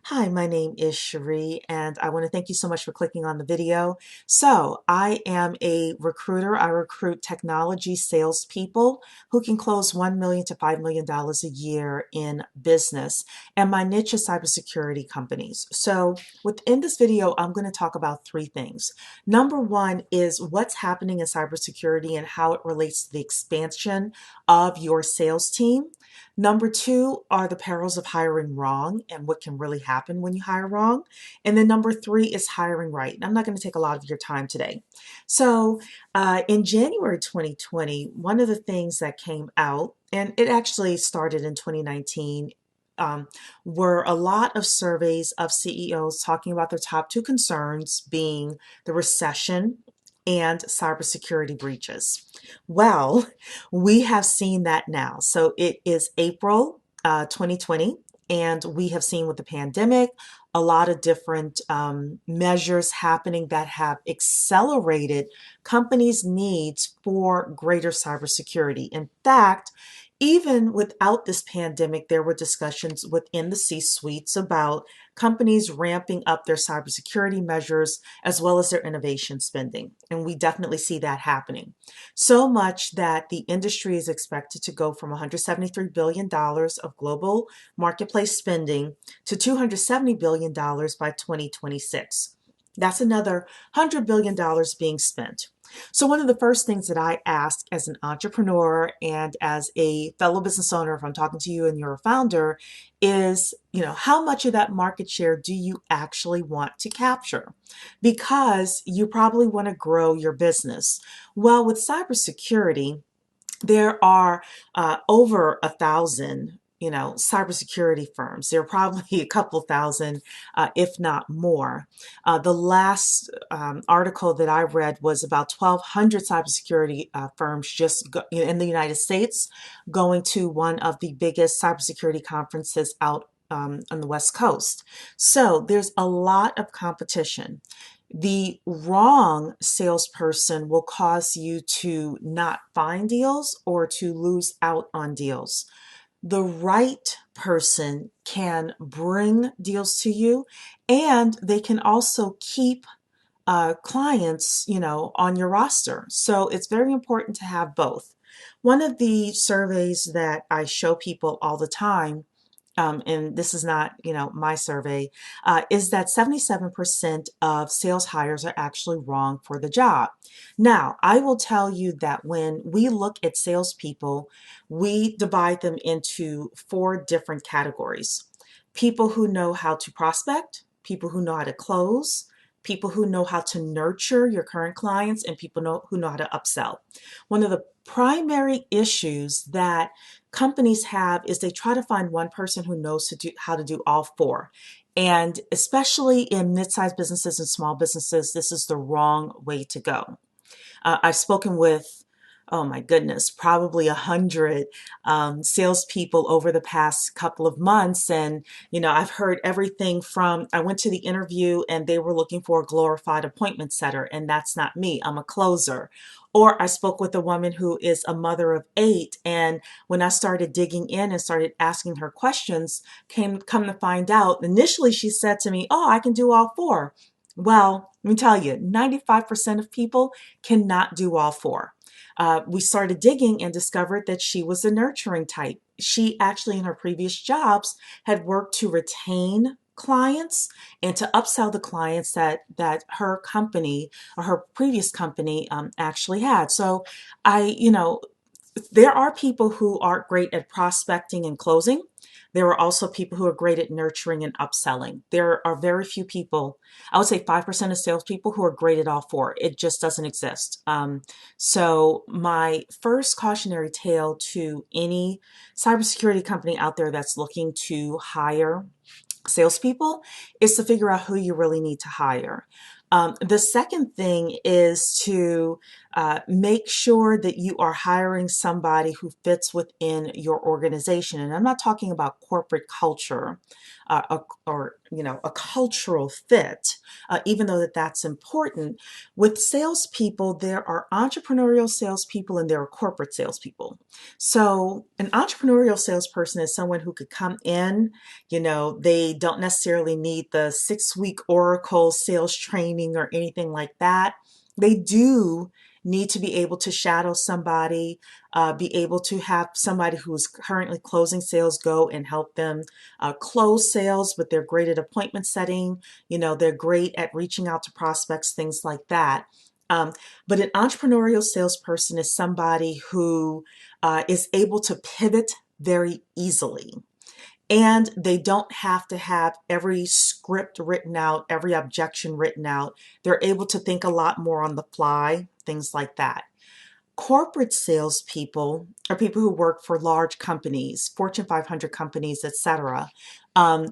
Hi, my name is Cherie, and I want to thank you so much for clicking on the video. So, I am a recruiter. I recruit technology salespeople who can close $1 million to $5 million a year in business. And my niche is cybersecurity companies. So, within this video, I'm going to talk about three things. Number one is what's happening in cybersecurity and how it relates to the expansion of your sales team. Number two are the perils of hiring wrong and what can really happen when you hire wrong. And then number three is hiring right. And I'm not going to take a lot of your time today. So, in January 2020, one of the things that came out, and it actually started in 2019, um, were a lot of surveys of CEOs talking about their top two concerns being the recession and cybersecurity breaches. Well, we have seen that now. So it is April 2020, and we have seen with the pandemic a lot of different measures happening that have accelerated companies' needs for greater cybersecurity. In fact, even without this pandemic, there were discussions within the C-suites about companies ramping up their cybersecurity measures as well as their innovation spending. And we definitely see that happening. So much that the industry is expected to go from $173 billion of global marketplace spending to $270 billion by 2026. That's another $100 billion being spent. So one of the first things that I ask as an entrepreneur and as a fellow business owner, if I'm talking to you and you're a founder, is, how much of that market share do you actually want to capture? Because you probably want to grow your business. Well, with cybersecurity, there are over 1,000, cybersecurity firms. There are probably a couple thousand, if not more. The last article that I read was about 1,200 cybersecurity firms in the United States going to one of the biggest cybersecurity conferences out on the West Coast. So there's a lot of competition. The wrong salesperson will cause you to not find deals or to lose out on deals. The right person can bring deals to you, and they can also keep clients, on your roster. So it's very important to have both. One of the surveys that I show people all the time, and this is not, my survey, is that 77% of sales hires are actually wrong for the job. Now, I will tell you that when we look at salespeople, we divide them into four different categories. People who know how to prospect, people who know how to close, people who know how to nurture your current clients, and who know how to upsell. One of the primary issues that companies have is they try to find one person who knows how to do all four. And especially in mid-sized businesses and small businesses, this is the wrong way to go. I've spoken with, oh my goodness, probably 100 salespeople over the past couple of months. And, I've heard everything from, I went to the interview and they were looking for a glorified appointment setter, and that's not me. I'm a closer. Or I spoke with a woman who is a mother of 8, and when I started digging in and started asking her questions, come to find out, initially she said to me, "Oh, I can do all four." Well, let me tell you, 95% of people cannot do all four. We started digging and discovered that she was a nurturing type. She actually, in her previous jobs, had worked to retain clients and to upsell the clients that her company or her previous company actually had. So there are people who are great at prospecting and closing. There are also people who are great at nurturing and upselling. There are very few people, I would say 5% of salespeople, who are great at all four. It just doesn't exist. So my first cautionary tale to any cybersecurity company out there that's looking to hire salespeople is to figure out who you really need to hire. The second thing is to make sure that you are hiring somebody who fits within your organization. And I'm not talking about corporate culture or a cultural fit, even though that's important. With salespeople, there are entrepreneurial salespeople and there are corporate salespeople. So an entrepreneurial salesperson is someone who could come in, they don't necessarily need the 6-week Oracle sales training or anything like that. They do need to be able to shadow somebody, be able to have somebody who is currently closing sales go and help them close sales, but they're great at appointment setting. They're great at reaching out to prospects, things like that. But an entrepreneurial salesperson is somebody who is able to pivot very easily. And they don't have to have every script written out, every objection written out. They're able to think a lot more on the fly, things like that. Corporate salespeople are people who work for large companies, Fortune 500 companies, etc.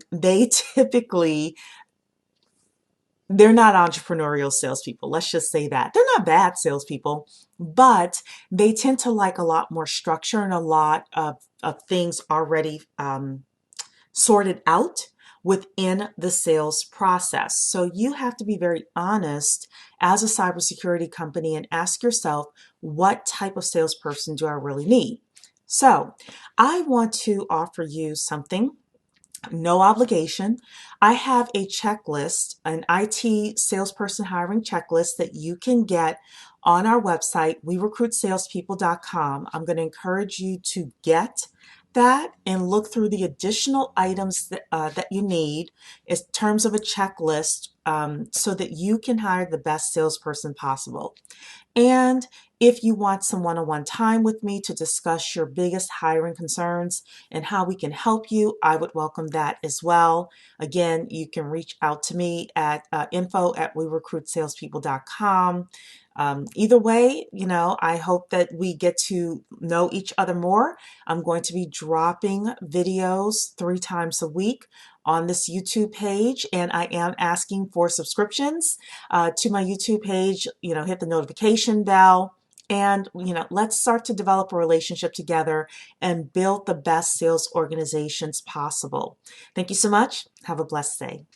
They typically they're not entrepreneurial salespeople. Let's just say that. They're not bad salespeople, but they tend to like a lot more structure and a lot of things already sorted out within the sales process. So you have to be very honest as a cybersecurity company and ask yourself, what type of salesperson do I really need? So I want to offer you something. No obligation. I have a checklist, an IT salesperson hiring checklist that you can get on our website, werecruitsalespeople.com. I'm going to encourage you to get that and look through the additional items that you need in terms of a checklist so that you can hire the best salesperson possible. And if you want some one-on-one time with me to discuss your biggest hiring concerns and how we can help you, I would welcome that as well. Again, you can reach out to me at info@werecruitsalespeople.com. Either way, I hope that we get to know each other more. I'm going to be dropping videos 3 times a week on this YouTube page, and I am asking for subscriptions to my YouTube page. Hit the notification bell, and let's start to develop a relationship together and build the best sales organizations possible. Thank you so much. Have a blessed day.